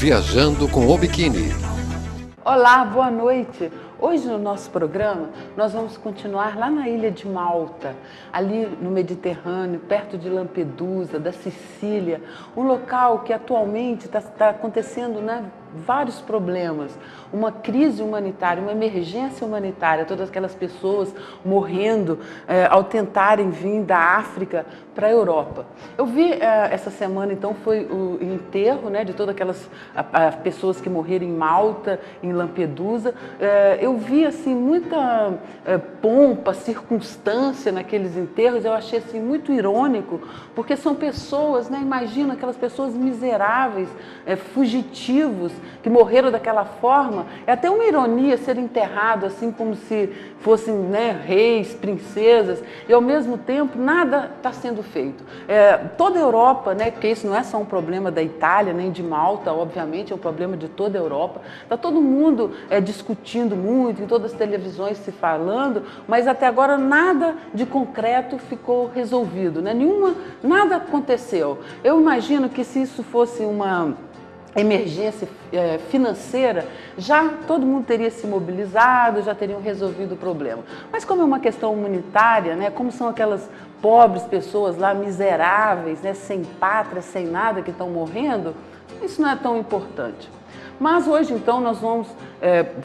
Viajando com o Biquíni. Olá, boa noite. Hoje no nosso programa nós vamos continuar lá na ilha de Malta, ali no Mediterrâneo, perto de Lampedusa, da Sicília, um local que atualmente está acontecendo, né, vários problemas, uma crise humanitária, uma emergência humanitária, todas aquelas pessoas morrendo ao tentarem vir da África para a Europa. Eu vi essa semana, então, foi o enterro, né, de todas aquelas pessoas que morreram em Malta, em Lampedusa. Eu vi assim muita pompa, circunstância naqueles enterros. Eu achei assim muito irônico, porque são pessoas, né, imagina aquelas pessoas miseráveis, fugitivos, que morreram daquela forma. É até uma ironia ser enterrado assim como se fossem, né, reis, princesas, e ao mesmo tempo nada está sendo feito. Toda a Europa, né, porque isso não é só um problema da Itália nem de Malta, obviamente é um problema de toda a Europa. Está todo mundo discutindo muito, em todas as televisões se falando, mas até agora nada de concreto ficou resolvido, né? Nada aconteceu. Eu imagino que se isso fosse uma emergência financeira, já todo mundo teria se mobilizado, já teriam resolvido o problema. Mas como é uma questão humanitária, né, como são aquelas pobres pessoas lá, miseráveis, né, sem pátria, sem nada, que estão morrendo, isso não é tão importante. Mas hoje, então, nós vamos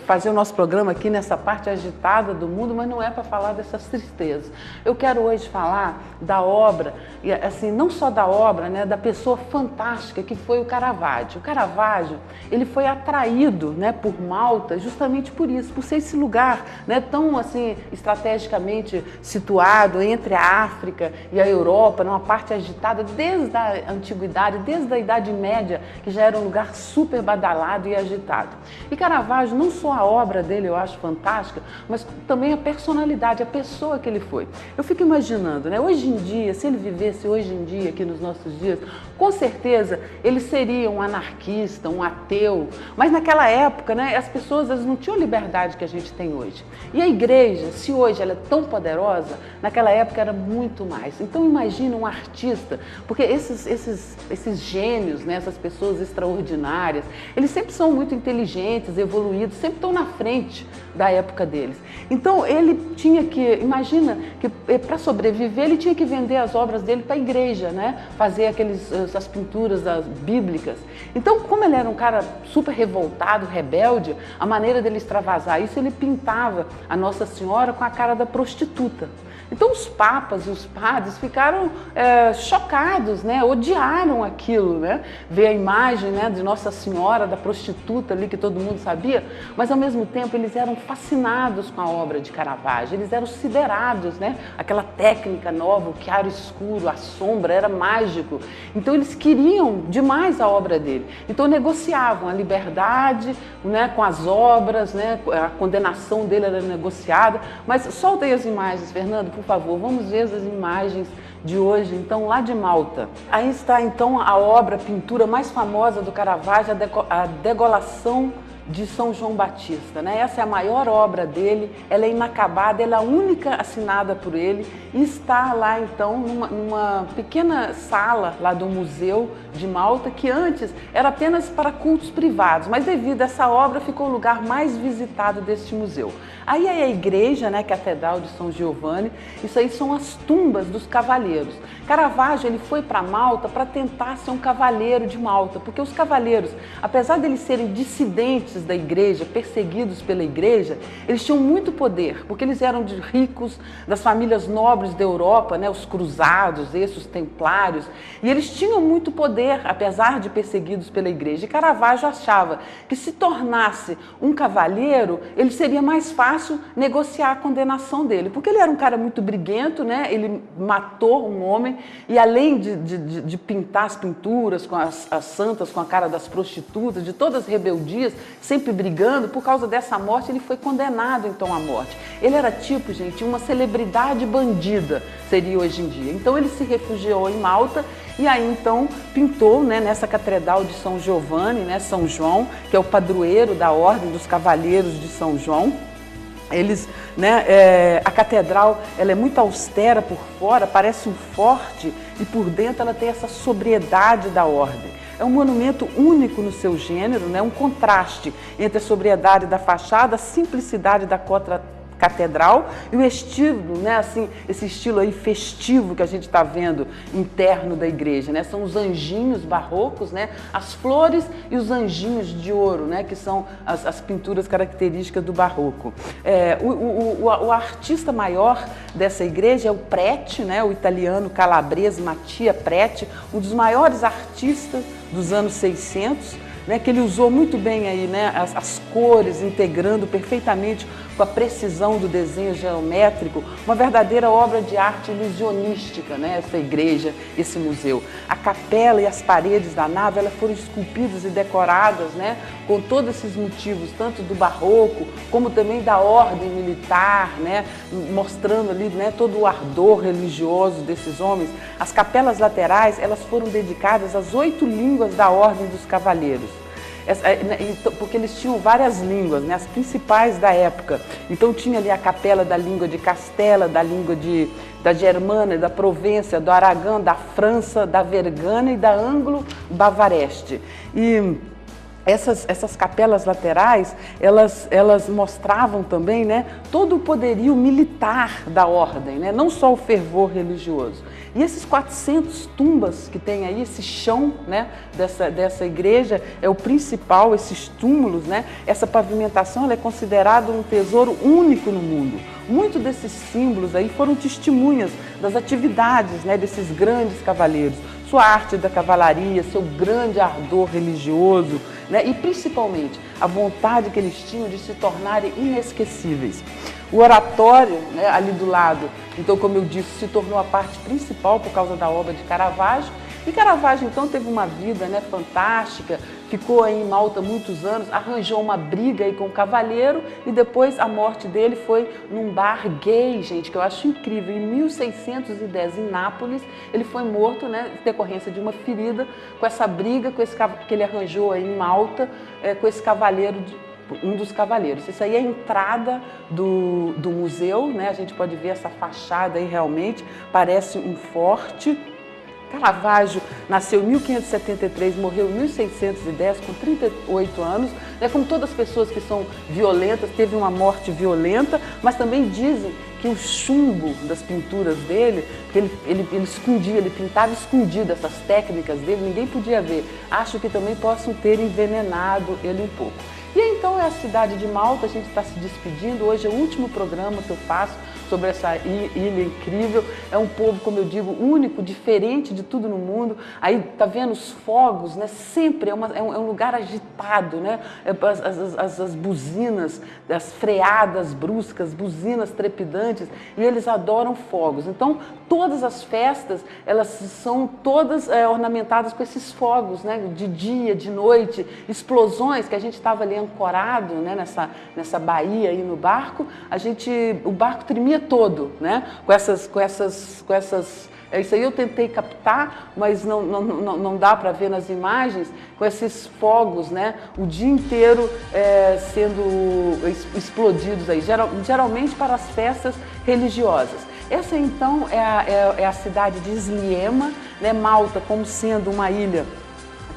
fazer o nosso programa aqui nessa parte agitada do mundo, mas não é para falar dessas tristezas. Eu quero hoje falar da obra, e assim, não só da obra, né, da pessoa fantástica que foi o Caravaggio. O Caravaggio, ele foi atraído, né, por Malta justamente por isso, por ser esse lugar, né, tão assim, estrategicamente situado entre a África e a Europa, numa parte agitada desde a antiguidade, desde a Idade Média, que já era um lugar super badalado e agitado. E Caravaggio, não só a obra dele eu acho fantástica, mas também a personalidade, a pessoa que ele foi. Eu fico imaginando, né, hoje em dia, se ele vivesse hoje em dia, aqui nos nossos dias, com certeza ele seria um anarquista, um ateu, mas naquela época, né, as pessoas elas não tinham a liberdade que a gente tem hoje. E a igreja, se hoje ela é tão poderosa, naquela época era muito mais. Então imagina um artista, porque esses gênios, né, essas pessoas extraordinárias, eles sempre são muito inteligentes, evoluídos, sempre estão na frente da época deles. Então ele tinha que, imagina que para sobreviver ele tinha que vender as obras dele para a igreja, né? Fazer as pinturas bíblicas. Então, como ele era um cara super revoltado, rebelde, a maneira dele extravasar isso, ele pintava a Nossa Senhora com a cara da prostituta. Então os papas e os padres ficaram chocados, né? Odiaram aquilo, né? Ver a imagem, né, de Nossa Senhora, da prostituta ali que todo mundo sabia, mas ao mesmo tempo eles eram fascinados com a obra de Caravaggio, eles eram siderados, né? Aquela técnica nova, o claro escuro, a sombra, era mágico. Então eles queriam demais a obra dele. Então negociavam a liberdade, né, com as obras, né? A condenação dele era negociada. Mas solta aí as imagens, Fernando, por favor, vamos ver as imagens de hoje, então, lá de Malta. Aí está, então, a obra, a pintura mais famosa do Caravaggio, a Degolação de São João Batista, né? Essa é a maior obra dele, ela é inacabada, ela é a única assinada por ele e está lá, então, numa pequena sala lá do Museu de Malta, que antes era apenas para cultos privados, mas devido a essa obra ficou o lugar mais visitado deste museu. Aí é a igreja, né, Catedral de São Giovanni, isso aí são as tumbas dos cavaleiros. Caravaggio, ele foi para Malta para tentar ser um cavaleiro de Malta, porque os cavaleiros, apesar de eles serem dissidentes da igreja, perseguidos pela igreja, eles tinham muito poder, porque eles eram de ricos, das famílias nobres da Europa, né, os cruzados, esses templários, e eles tinham muito poder, apesar de perseguidos pela igreja. E Caravaggio achava que se tornasse um cavaleiro, ele seria mais fácil negociar a condenação dele, porque ele era um cara muito briguento, né, ele matou um homem, e além de pintar as pinturas com as santas, com a cara das prostitutas, de todas as rebeldias, sempre brigando, por causa dessa morte ele foi condenado então à morte. Ele era tipo, gente, uma celebridade bandida, seria hoje em dia. Então ele se refugiou em Malta e aí então pintou, né, nessa Catedral de São Giovanni, né, São João, que é o padroeiro da Ordem dos Cavaleiros de São João. Eles, né, a catedral ela é muito austera por fora, parece um forte, e por dentro ela tem essa sobriedade da ordem. É um monumento único no seu gênero, né? Um contraste entre a sobriedade da fachada, a simplicidade da catedral e o estilo, né, assim, esse estilo aí festivo que a gente está vendo interno da igreja, né? São os anjinhos barrocos, né? As flores e os anjinhos de ouro, né? Que são as pinturas características do barroco. O artista maior dessa igreja é o Preti, né? O italiano calabrese Mattia Preti, um dos maiores artistas dos anos 600, né? Que ele usou muito bem aí, né? As cores, integrando perfeitamente com a precisão do desenho geométrico, uma verdadeira obra de arte ilusionística, né? Essa igreja, esse museu. A capela e as paredes da nave, elas foram esculpidas e decoradas, né? Com todos esses motivos, tanto do barroco, como também da ordem militar, né? Mostrando ali, né, todo o ardor religioso desses homens. As capelas laterais, elas foram dedicadas às 8 línguas da ordem dos cavaleiros. Porque eles tinham várias línguas, né, as principais da época. Então tinha ali a capela da língua de Castela, da língua da Germânia, da Provença, do Aragão, da França, da Vergana e da Anglo-Bavareste. E essas capelas laterais, elas mostravam também, né, todo o poderio militar da ordem, né, não só o fervor religioso. E esses 400 tumbas que tem aí, esse chão, né, dessa igreja, é o principal, esses túmulos, né, essa pavimentação, ela é considerada um tesouro único no mundo. Muitos desses símbolos aí foram testemunhas das atividades, né, desses grandes cavaleiros, sua arte da cavalaria, seu grande ardor religioso, né, e principalmente a vontade que eles tinham de se tornarem inesquecíveis. O oratório, né, ali do lado, então, como eu disse, se tornou a parte principal por causa da obra de Caravaggio. E Caravaggio, então, teve uma vida, né, fantástica, ficou aí em Malta muitos anos, arranjou uma briga aí com o cavaleiro e depois a morte dele foi num bar gay, gente, que eu acho incrível. Em 1610, em Nápoles, ele foi morto, né, em decorrência de uma ferida, com essa briga que ele arranjou aí em Malta, com esse cavaleiro, um dos cavaleiros. Isso aí é a entrada do museu, né? A gente pode ver essa fachada aí, realmente parece um forte. Caravaggio nasceu em 1573, morreu em 1610, com 38 anos. Como todas as pessoas que são violentas, teve uma morte violenta, mas também dizem que o chumbo das pinturas dele, que ele escondia, ele pintava escondido, essas técnicas dele, ninguém podia ver. Acho que também possam ter envenenado ele um pouco. E então é a cidade de Malta, a gente está se despedindo. Hoje é o último programa que eu faço sobre essa ilha incrível. É um povo, como eu digo, único, diferente de tudo no mundo. Aí tá vendo os fogos, né? Sempre é um lugar agitado, né? As buzinas, as freadas bruscas, buzinas trepidantes, e eles adoram fogos. Então todas as festas, elas são todas ornamentadas com esses fogos, né? De dia, de noite, explosões, que a gente estava ali ancorado, né? Nessa baía aí no barco, o barco tremia todo, né? Com essas isso aí eu tentei captar, mas não dá para ver nas imagens, com esses fogos, né? O dia inteiro sendo explodidos aí, geralmente para as festas religiosas. Essa então é a cidade de Sliema, né? Malta, como sendo uma ilha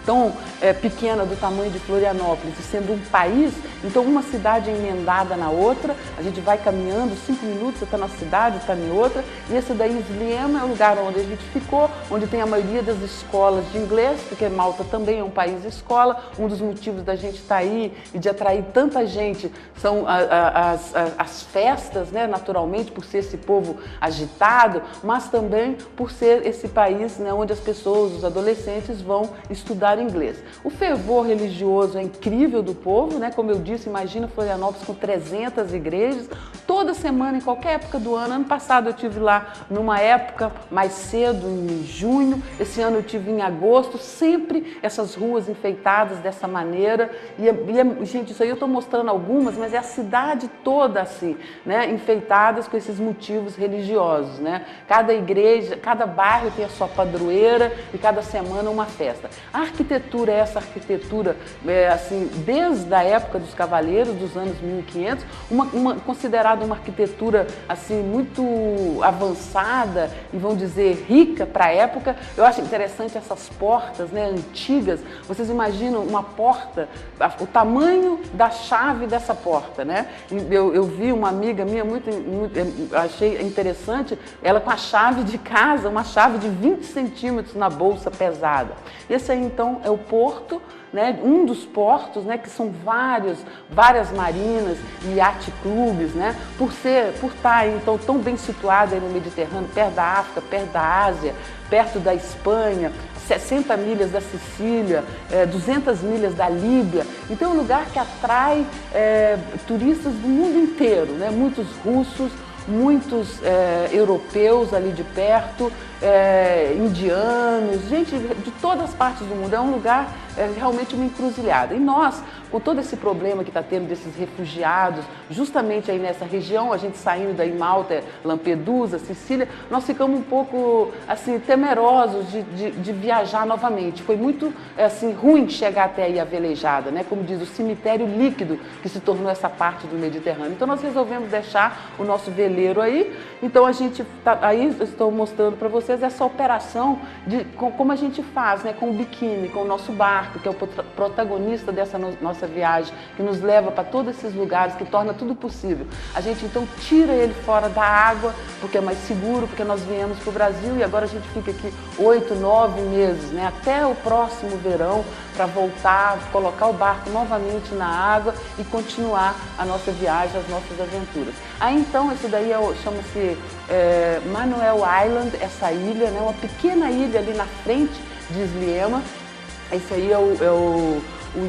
tão pequena, do tamanho de Florianópolis, e sendo um país, então uma cidade emendada na outra, a gente vai caminhando, 5 minutos, você está na cidade, está em outra, e esse daí, Sliema, é o lugar onde a gente ficou, onde tem a maioria das escolas de inglês, porque Malta também é um país escola. Um dos motivos da gente estar aí e de atrair tanta gente são as festas, né, naturalmente, por ser esse povo agitado, mas também por ser esse país, né, onde as pessoas, os adolescentes, vão estudar inglês. O fervor religioso é incrível do povo, né? Como eu disse, imagina Florianópolis com 300 igrejas, toda semana, em qualquer época do ano. Ano passado eu estive lá numa época mais cedo, em junho, esse ano eu estive em agosto, sempre essas ruas enfeitadas dessa maneira, gente, isso aí eu estou mostrando algumas, mas é a cidade toda assim, né? Enfeitadas com esses motivos religiosos, né? Cada igreja, cada bairro tem a sua padroeira e cada semana uma festa. A arquitetura é essa arquitetura, assim, desde a época dos cavaleiros, dos anos 1500, considerada uma arquitetura assim muito avançada e vamos dizer rica para a época. Eu acho interessante essas portas, né, antigas. Vocês imaginam uma porta, o tamanho da chave dessa porta, né? Eu vi uma amiga minha achei interessante, ela com a chave de casa, uma chave de 20 centímetros na bolsa pesada. Esse aí então é o porto, né, um dos portos, né, que são várias marinas e yacht clubes, né, por estar então tão bem situado aí no Mediterrâneo, perto da África, perto da Ásia, perto da Espanha, 60 milhas da Sicília, 200 milhas da Líbia. Então é um lugar que atrai turistas do mundo inteiro, né, muitos russos, muitos europeus ali de perto, indianos, gente de todas as partes do mundo. É um lugar realmente uma encruzilhada. E nós, com todo esse problema que está tendo desses refugiados, justamente aí nessa região, a gente saindo daí Malta, Lampedusa, Sicília, nós ficamos um pouco assim temerosos de viajar novamente. Foi muito assim ruim chegar até aí a Velejada, né? Como diz, o cemitério líquido que se tornou essa parte do Mediterrâneo. Então nós resolvemos deixar o nosso veleiro aí. Então a gente aí estou mostrando para vocês essa operação de como a gente faz, né? Com o biquíni, com o nosso barco, que é o protagonista dessa nossa viagem, que nos leva para todos esses lugares, que torna tudo possível. A gente então tira ele fora da água, porque é mais seguro, porque nós viemos para o Brasil e agora a gente fica aqui 8, 9 meses, né? Até o próximo verão, para voltar, colocar o barco novamente na água e continuar a nossa viagem, as nossas aventuras. Aí então, esse daí chama-se Manuel Island, essa ilha, né? Uma pequena ilha ali na frente de Sliema. Esse aí é o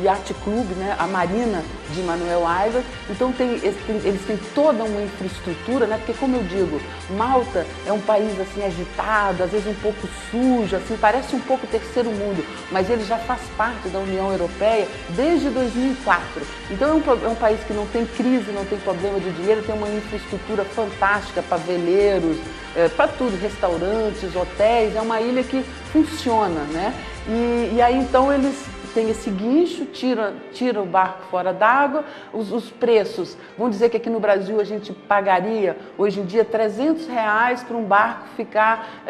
Yacht Club, né? A marina de Manuel Island. Então eles têm toda uma infraestrutura, né? Porque, como eu digo, Malta é um país assim agitado, às vezes um pouco sujo, assim, parece um pouco terceiro mundo, mas ele já faz parte da União Europeia desde 2004. Então é um país que não tem crise, não tem problema de dinheiro, tem uma infraestrutura fantástica para veleiros, para tudo, restaurantes, hotéis. É uma ilha que funciona, né? E aí então eles têm esse guincho, tira o barco fora d'água. Os preços, vamos dizer que aqui no Brasil a gente pagaria hoje em dia R$300 para um barco ficar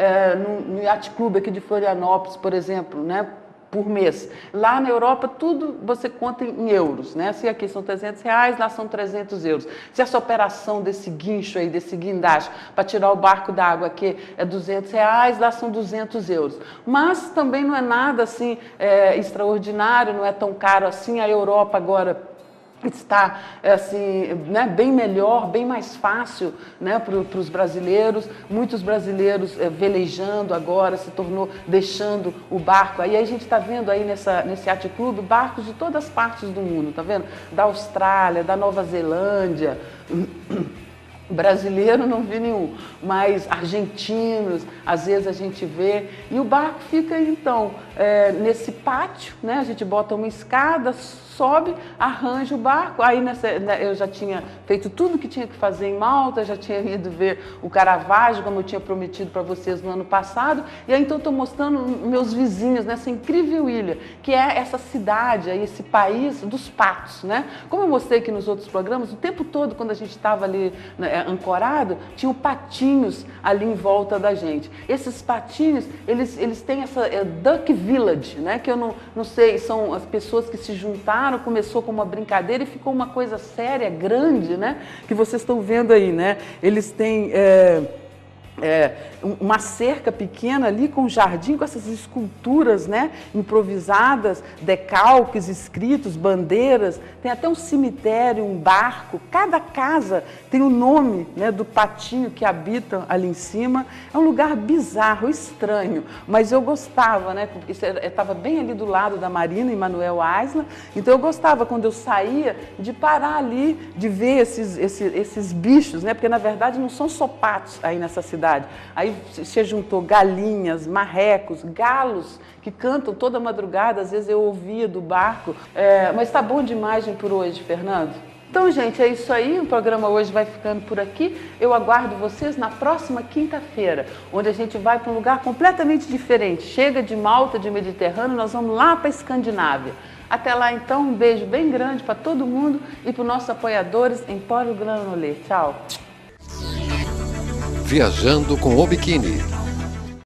no Yacht Club aqui de Florianópolis, por exemplo, né? Por mês. Lá na Europa, tudo você conta em euros, né? Se aqui são R$300, lá são 300 euros. Se essa operação desse guincho aí, desse guindaste, para tirar o barco da água aqui é R$200, lá são 200 euros. Mas também não é nada assim extraordinário, não é tão caro assim. A Europa agora está assim, né, bem melhor, bem mais fácil, né, para os brasileiros. Muitos brasileiros velejando agora, se tornou deixando o barco. Aí a gente está vendo aí nesse Yacht Club barcos de todas as partes do mundo, tá vendo? Da Austrália, da Nova Zelândia. Brasileiro não vi nenhum, mas argentinos, às vezes a gente vê. E o barco fica então nesse pátio, né? A gente bota uma escada, sobe, arranja o barco. Aí eu já tinha feito tudo que tinha que fazer em Malta, já tinha ido ver o Caravaggio, como eu tinha prometido para vocês no ano passado. E aí então estou mostrando meus vizinhos nessa incrível ilha, que é essa cidade, aí, esse país dos patos, né? Como eu mostrei aqui nos outros programas, o tempo todo quando a gente estava ali, né, ancorado, tinham patinhos ali em volta da gente. Esses patinhos, eles têm essa Duck Village, né? Que eu não sei, são as pessoas que se juntaram, começou como uma brincadeira e ficou uma coisa séria, grande, né? Que vocês estão vendo aí, né? Eles têm uma cerca pequena ali com um jardim, com essas esculturas, né, improvisadas, decalques escritos, bandeiras. Tem até um cemitério, um barco. Cada casa tem o nome, né, do patinho que habita ali em cima. É um lugar bizarro, estranho, mas eu gostava, né, porque estava bem ali do lado da marina, em Manuel Island. Então eu gostava, quando eu saía, de parar ali, de ver esses bichos, né, porque na verdade não são só patos aí nessa cidade. Aí se juntou galinhas, marrecos, galos que cantam toda madrugada. Às vezes eu ouvia do barco. Mas tá bom de imagem por hoje, Fernando? Então, gente, é isso aí. O programa hoje vai ficando por aqui. Eu aguardo vocês na próxima quinta-feira, onde a gente vai para um lugar completamente diferente. Chega de Malta, de Mediterrâneo, nós vamos lá para a Escandinávia. Até lá, então, um beijo bem grande para todo mundo e para os nossos apoiadores em Empório Granolê. Tchau! Viajando com o Biquíni.